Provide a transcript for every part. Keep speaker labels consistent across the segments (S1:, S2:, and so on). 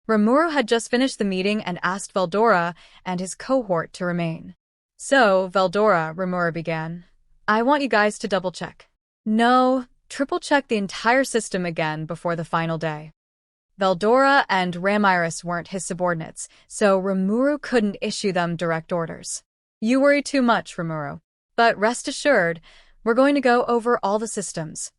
S1: Rimuru had just finished the meeting and asked Veldora and his cohort to remain. So, Veldora, Rimuru began, I want you guys to double-check. No, triple-check the entire system again before the final day. Veldora and Ramiris weren't his subordinates, so Rimuru couldn't issue them direct orders. You worry too much, Rimuru. But rest assured, we're going to go over all the systems,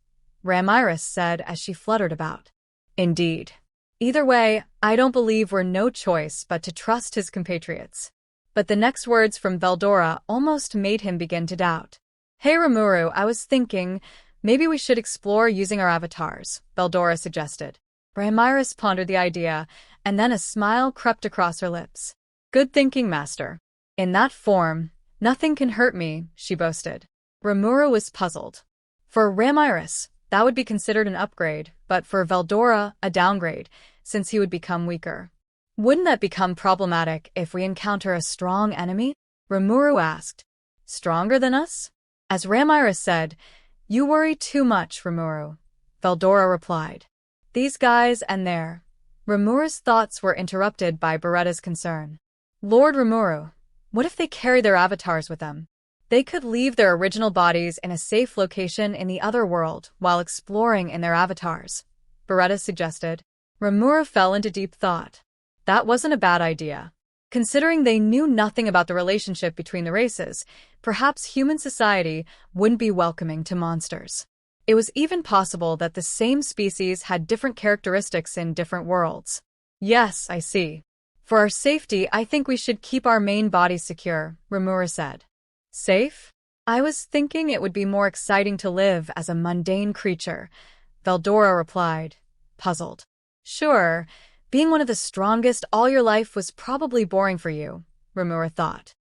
S1: Ramiris said as she fluttered about. Indeed. Either way, I don't believe we're no choice but to trust his compatriots. But the next words from Veldora almost made him begin to doubt. Hey Rimuru, I was thinking, maybe we should explore using our avatars, Veldora suggested. Ramiris pondered the idea, and then a smile crept across her lips. Good thinking, master. In that form, nothing can hurt me, she boasted. Rimuru was puzzled. For Ramiris, that would be considered an upgrade, but for Veldora, a downgrade, since he would become weaker. Wouldn't that become problematic if we encounter a strong enemy? Rimuru asked. Stronger than us? As Ramiris said, you worry too much, Rimuru. Veldora replied. These guys and their. Rimuru's thoughts were interrupted by Beretta's concern. Lord Rimuru, what if they carry their avatars with them? They could leave their original bodies in a safe location in the other world while exploring in their avatars, Beretta suggested. Rimuru fell into deep thought. That wasn't a bad idea. Considering they knew nothing about the relationship between the races, perhaps human society wouldn't be welcoming to monsters. It was even possible that the same species had different characteristics in different worlds. Yes, I see. For our safety, I think we should keep our main bodies secure, Rimuru said. Safe? I was thinking it would be more exciting to live as a mundane creature, Veldora replied, puzzled. Sure, being one of the strongest all your life was probably boring for you, Rimuru thought.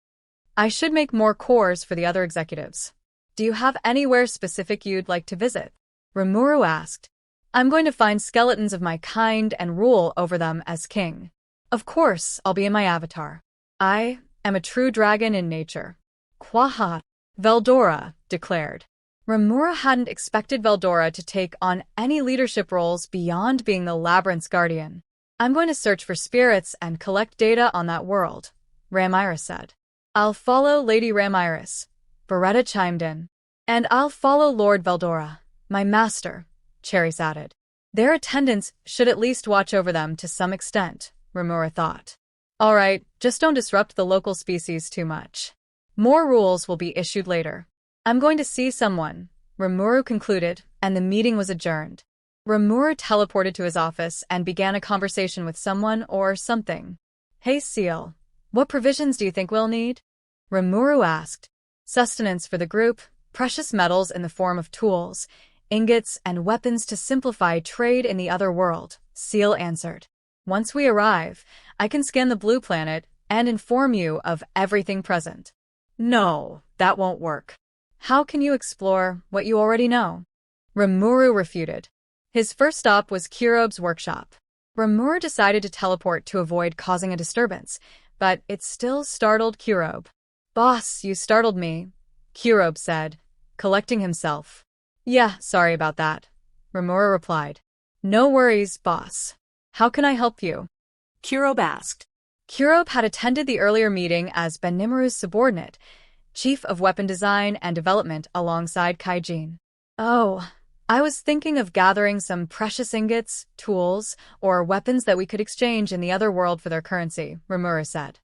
S1: I should make more cores for the other executives. Do you have anywhere specific you'd like to visit? Rimuru asked. I'm going to find skeletons of my kind and rule over them as king. Of course, I'll be in my avatar. I am a true dragon in nature. Quaha, Veldora declared. Rimuru hadn't expected Veldora to take on any leadership roles beyond being the labyrinth's guardian. I'm going to search for spirits and collect data on that world, Ramiris said. I'll follow Lady Ramiris, Beretta chimed in. And I'll follow Lord Veldora, my master, Cherries added. Their attendants should at least watch over them to some extent, Rimuru thought. All right, just don't disrupt the local species too much. More rules will be issued later. I'm going to see someone, Rimuru concluded, and the meeting was adjourned. Rimuru teleported to his office and began a conversation with someone or something. Hey Seal, what provisions do you think we'll need? Rimuru asked. Sustenance for the group, precious metals in the form of tools, ingots, and weapons to simplify trade in the other world, Seal answered. Once we arrive, I can scan the blue planet and inform you of everything present. No, that won't work. How can you explore what you already know? Rimuru refuted. His first stop was Kurobe's workshop. Rimuru decided to teleport to avoid causing a disturbance, but it still startled Kurobe. Boss, you startled me, Kurobe said, collecting himself. Yeah, sorry about that, Rimuru replied. No worries, boss. How can I help you?
S2: Kurobe asked.
S1: Kurobe had attended the earlier meeting as Benimaru's subordinate, chief of weapon design and development alongside Kaijin. Oh, I was thinking of gathering some precious ingots, tools, or weapons that we could exchange in the other world for their currency, Rimuru said.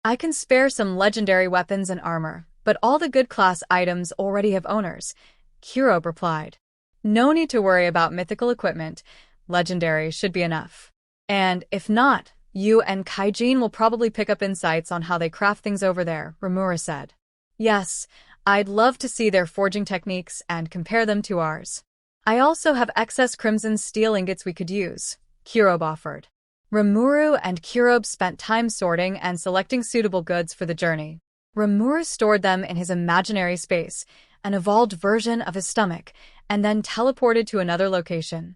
S1: I can spare some legendary weapons and armor, but all the good class items already have owners, Kurobe replied. No need to worry about mythical equipment. Legendary should be enough. And if not, you and Kaijin will probably pick up insights on how they craft things over there, Rimuru said. Yes, I'd love to see their forging techniques and compare them to ours. I also have excess crimson steel ingots we could use, Kurobe offered. Rimuru and Kurobe spent time sorting and selecting suitable goods for the journey. Rimuru stored them in his imaginary space, an evolved version of his stomach, and then teleported to another location.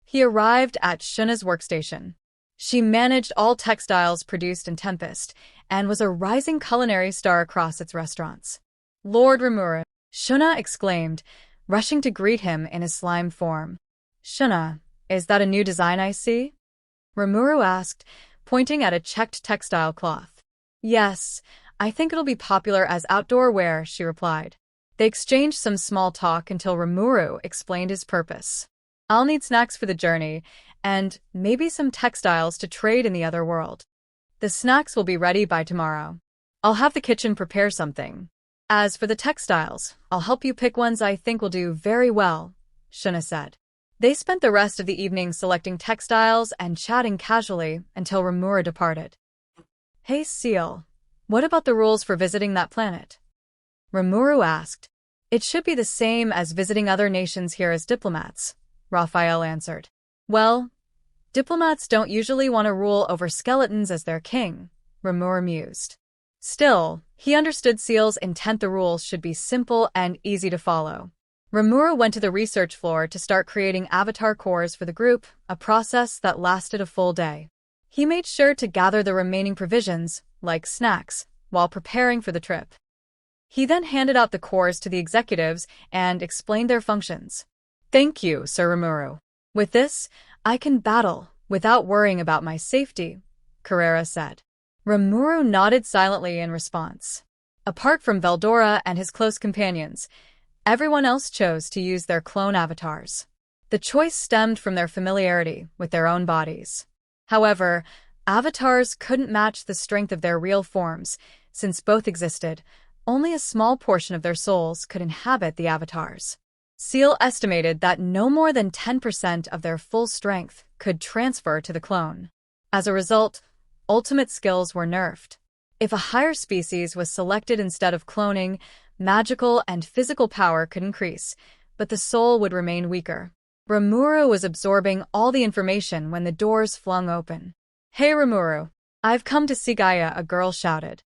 S1: He arrived at Shuna's workstation. She managed all textiles produced in Tempest and was a rising culinary star across its restaurants. Lord Rimuru, Shuna exclaimed, rushing to greet him in his slime form. Shuna, is that a new design I see? Rimuru asked, pointing at a checked textile cloth. Yes, I think it'll be popular as outdoor wear, she replied. They exchanged some small talk until Rimuru explained his purpose. I'll need snacks for the journey, and maybe some textiles to trade in the other world. The snacks will be ready by tomorrow. I'll have the kitchen prepare something. As for the textiles, I'll help you pick ones I think will do very well, Shuna said. They spent the rest of the evening selecting textiles and chatting casually until Rimuru departed. Hey Seal, what about the rules for visiting that planet? Rimuru asked. It should be the same as visiting other nations here as diplomats, Raphael answered. Well, diplomats don't usually want to rule over skeletons as their king, Rimuru mused. Still, he understood Seal's intent. The rules should be simple and easy to follow. Rimuru went to the research floor to start creating avatar cores for the group, a process that lasted a full day. He made sure to gather the remaining provisions, like snacks, while preparing for the trip. He then handed out the cores to the executives and explained their functions. Thank you, Sir Rimuru. With this, I can battle without worrying about my safety, Carrera said. Rimuru nodded silently in response. Apart from Veldora and his close companions, everyone else chose to use their clone avatars. The choice stemmed from their familiarity with their own bodies. However, avatars couldn't match the strength of their real forms. Since both existed, only a small portion of their souls could inhabit the avatars. Seal estimated that no more than 10% of their full strength could transfer to the clone. As a result, ultimate skills were nerfed. If a higher species was selected instead of cloning, magical and physical power could increase, but the soul would remain weaker. Rimuru was absorbing all the information when the doors flung open. Hey Rimuru, I've come to see Gaia, a girl shouted.